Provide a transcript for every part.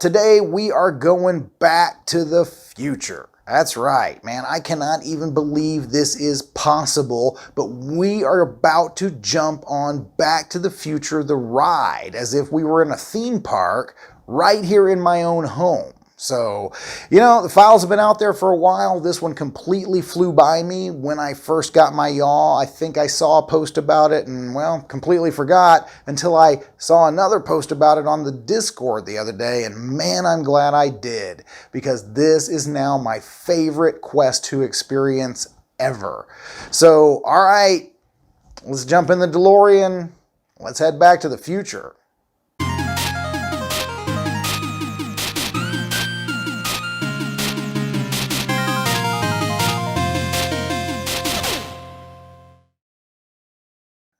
today we are going back to the future. That's right, man. I cannot even believe this is possible, but we are about to jump on Back to the Future, the ride, as if we were in a theme park right here in my own home. So, you know, the files have been out there for a while. This one completely flew by me when I first got my Yaw. I think I saw a post about it and, well, completely forgot until I saw another post about it on the Discord the other day. And man, I'm glad I did, because this is now my favorite Quest 2 experience ever. So, all right, let's jump in the DeLorean. Let's head back to the future.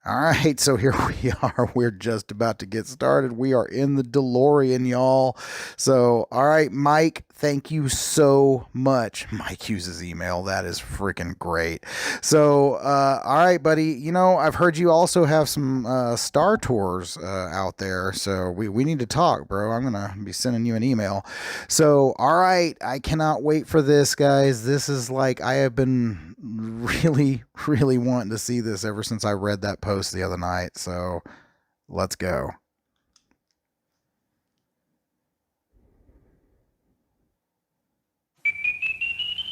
All right, so here we are. We're just about to get started. We are in the DeLorean, y'all. So, all right, Mike, thank you so much. Mike uses email. That is freaking great. So, all right, buddy, you know, I've heard you also have some Star Tours out there. So we need to talk, bro. I'm going to be sending you an email. So, all right, I cannot wait for this, guys. This is like, I have been really wanting to see this ever since I read that post the other night. So let's go.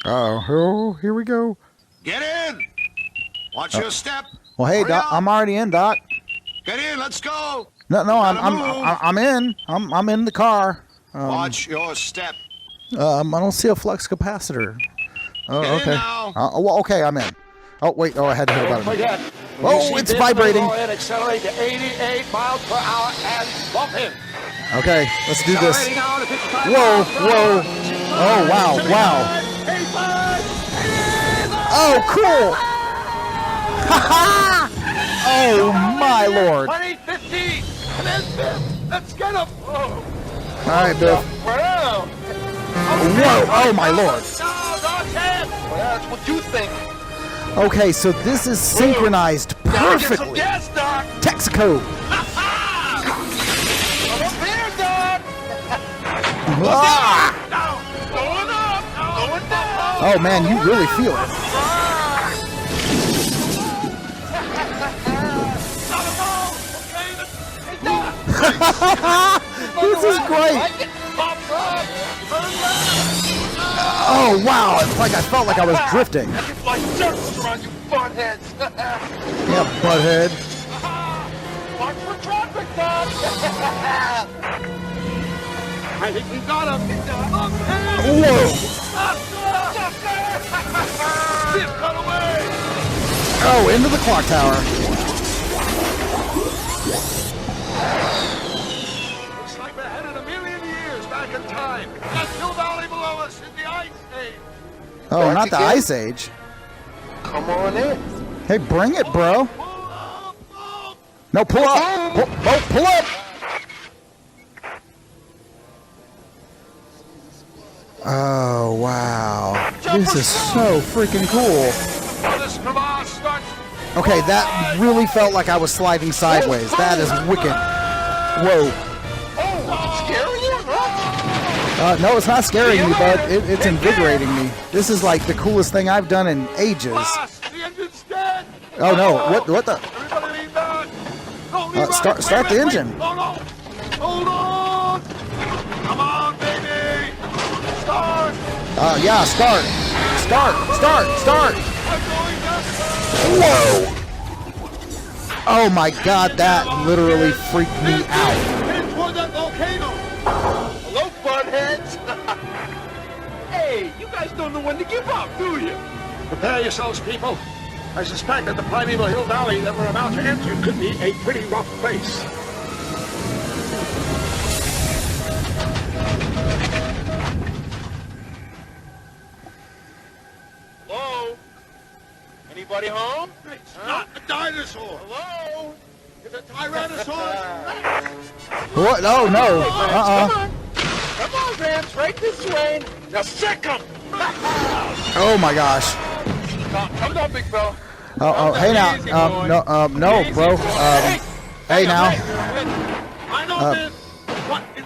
Oh, here we go. Get in. Watch your step. Well, hey, Doc, I'm already in, Doc. Get in. Let's go. No, I'm in. I'm in the car. Watch your step. I don't see a flux capacitor. Oh, Get okay. in now. Well, okay, I'm in. Oh, wait. Oh, I had to hear about it. Oh, it's vibrating. And accelerate to 88 miles per hour and bump him. Okay, let's do this. Whoa. Oh, wow. 85. Oh, cool. Ha Oh, my Lord. 20, 15. And then let's get him. Oh. All right, Bill. Wow. Whoa. Oh, my Lord. Well, that's what you think. Okay, so this is synchronized perfectly. Yes, Doc. Texaco. Come up here, Doc. Ah! Going up. Going down. Oh, man, you really feel it. This is great. Oh, wow. It's like I felt like I was drifting. Like circles around you buttheads. Yeah, butthead. Watch for traffic, Doc. I think we got him. Whoa. Cut away. Oh, into the clock tower. Looks like we're headed a million years back in time. That hill valley below us is the ice age. Oh, not the Ice Age. Come on in. Hey, bring it, bro. No, pull up. Pull up. Oh, wow. This is so freaking cool. Okay, that really felt like I was sliding sideways. That is wicked. Whoa. Oh, scary you, huh? No, it's not scaring me, bud. It's invigorating me. This is like the coolest thing I've done in ages. The engine's dead. Oh, no. What the? Everybody lean back. Don't lean back. Start the engine. Hold on. Hold on. Come on, baby. Start. Yeah, start. Start. I'm going down. Whoa. Oh, my God. That literally freaked me out. Head toward that volcano. Hello, buttheads. Hey, you guys don't know when to give up, do you? Prepare yourselves, people. I suspect that the primeval hill valley that we're about to enter could be a pretty rough place. Hello? Anybody home? It's not a dinosaur. Hello? It's a Tyrannosaurus. What? Oh, no. Come on, Vance, right this way. Now sick 'em. Oh, my gosh. Come down, big fella. Oh, hey now. No, bro. Hey now. I know this. What is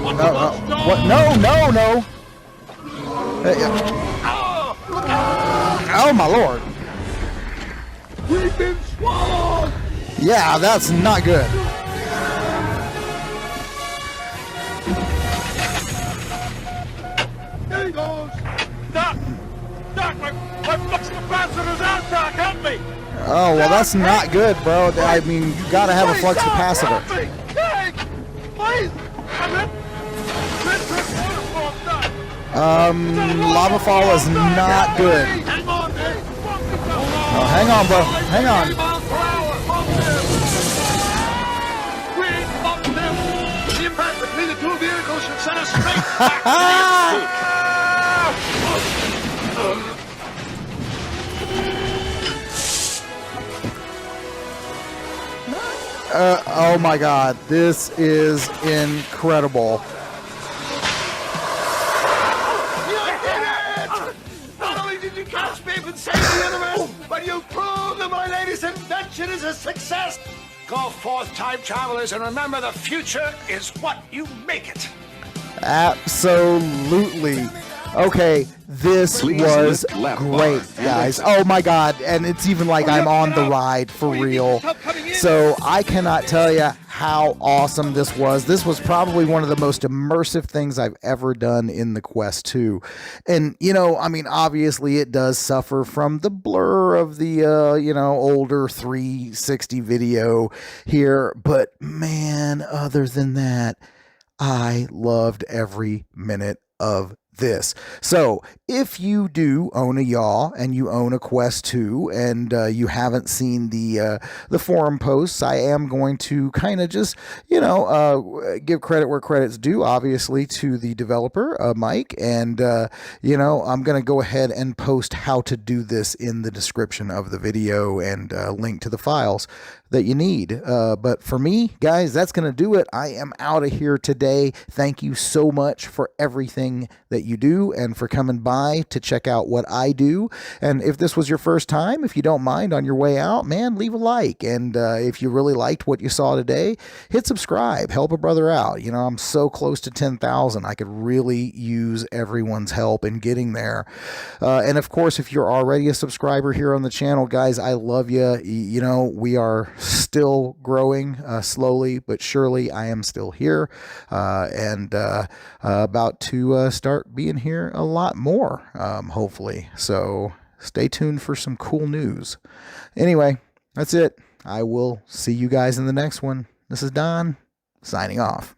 What? No. Oh my lord. We've been swallowed! Yeah, that's not good. There he goes! Doc! Doc, my fucking capacitor is out, Doc! Help me! Oh, well, that's not good, bro. I mean, you gotta have a flux capacitor. Hey, please! I'm in waterfall, Doc! Lava fall is not good. Hang on, Dave! Oh, hang on, bro. Hang on. We ain't bumped them! The impact between the two vehicles should send us straight back Oh my god, this is incredible. You did it! Not only did you catch me and save the universe, but you proved that my latest invention is a success! Go forth, time travelers, and remember the future is what you make it. Absolutely. Okay, this was great, guys. Oh my god, and it's even like I'm on the ride for real. So I cannot tell you how awesome this was. This was probably one of the most immersive things I've ever done in the Quest 2. And, you know, I mean, obviously it does suffer from the blur of the, older 360 video here. But man, other than that, I loved every minute of this. So if you do own a Yaw and you own a Quest 2 and you haven't seen the forum posts, I am going to kind of just, give credit where credit's due, obviously, to the developer, Mike. And, I'm going to go ahead and post how to do this in the description of the video and link to the files that you need. But for me, guys, that's going to do it. I am out of here today. Thank you so much for everything that you do and for coming by to check out what I do. And if this was your first time, if you don't mind, on your way out, man, leave a like. And if you really liked what you saw today, hit subscribe. Help a brother out. You know, I'm so close to 10,000. I could really use everyone's help in getting there. And of course, if you're already a subscriber here on the channel, guys, I love you. You know, we are still growing slowly but surely. I am still here and about to start being here a lot more, hopefully. So stay tuned for some cool news. Anyway, that's it. I will see you guys in the next one. This is Don, signing off.